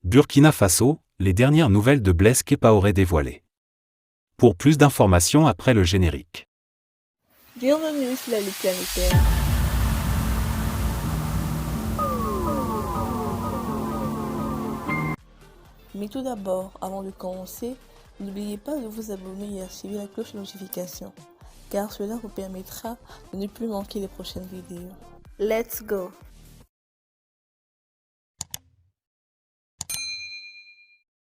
Burkina Faso, les dernières nouvelles de Blaise Kepaoré dévoilées. Pour plus d'informations après le générique. Bienvenue sur la Ligue planétaire. Mais tout d'abord, avant de commencer, n'oubliez pas de vous abonner et activer la cloche de notification, car cela vous permettra de ne plus manquer les prochaines vidéos. Let's go!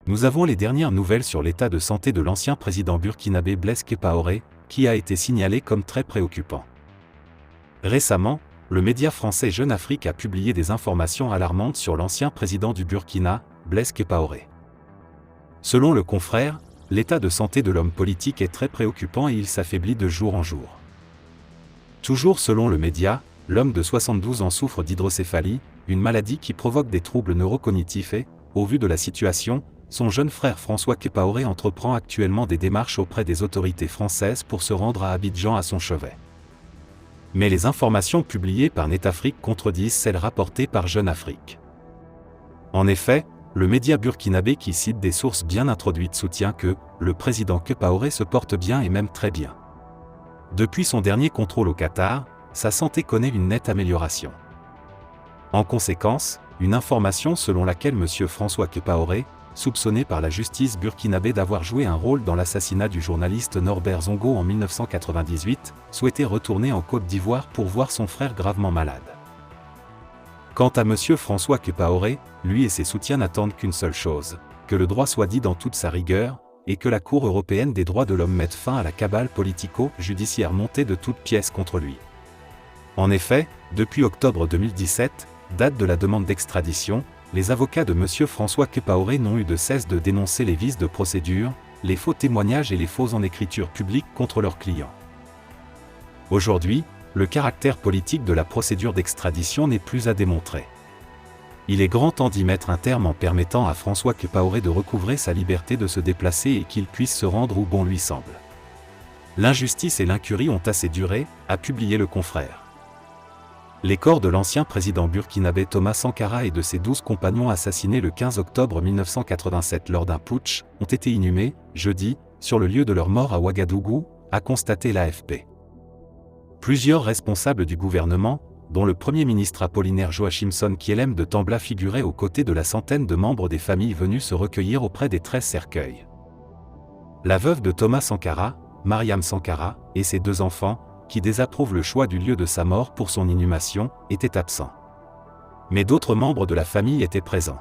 Nous avons les dernières nouvelles sur l'état de santé de l'ancien président burkinabé Blaise Kepaoré, qui a été signalé comme très préoccupant. Récemment, le média français Jeune Afrique a publié des informations alarmantes sur l'ancien président du Burkina, Blaise Kepaoré. Selon le confrère, l'état de santé de l'homme politique est très préoccupant et il s'affaiblit de jour en jour. Toujours selon le média, l'homme de 72 ans souffre d'hydrocéphalie, une maladie qui provoque des troubles neurocognitifs et, au vu de la situation, son jeune frère François Kepaoré entreprend actuellement des démarches auprès des autorités françaises pour se rendre à Abidjan à son chevet. Mais les informations publiées par Netafrique contredisent celles rapportées par Jeune Afrique. En effet, le média burkinabé qui cite des sources bien introduites soutient que le président Kepaoré se porte bien et même très bien. Depuis son dernier contrôle au Qatar, sa santé connaît une nette amélioration. En conséquence, une information selon laquelle M. François Kepaoré, soupçonné par la justice burkinabé d'avoir joué un rôle dans l'assassinat du journaliste Norbert Zongo en 1998, souhaitait retourner en Côte d'Ivoire pour voir son frère gravement malade. Quant à M. François Kepaoré, lui et ses soutiens n'attendent qu'une seule chose, que le droit soit dit dans toute sa rigueur, et que la Cour européenne des droits de l'homme mette fin à la cabale politico-judiciaire montée de toutes pièces contre lui. En effet, depuis octobre 2017, date de la demande d'extradition, les avocats de M. François Kepaoré n'ont eu de cesse de dénoncer les vices de procédure, les faux témoignages et les faux en écriture publique contre leurs clients. Aujourd'hui, le caractère politique de la procédure d'extradition n'est plus à démontrer. Il est grand temps d'y mettre un terme en permettant à François Kepaoré de recouvrer sa liberté de se déplacer et qu'il puisse se rendre où bon lui semble. L'injustice et l'incurie ont assez duré, a publié le confrère. Les corps de l'ancien président burkinabé Thomas Sankara et de ses 12 compagnons assassinés le 15 octobre 1987 lors d'un putsch ont été inhumés, jeudi, sur le lieu de leur mort à Ouagadougou, a constaté l'AFP. Plusieurs responsables du gouvernement, dont le Premier ministre Apollinaire Joachimson Kielem de Tembla figuraient aux côtés de la centaine de membres des familles venus se recueillir auprès des 13 cercueils. La veuve de Thomas Sankara, Mariam Sankara, et ses 2 enfants, qui désapprouvent le choix du lieu de sa mort pour son inhumation, étaient absents. Mais d'autres membres de la famille étaient présents.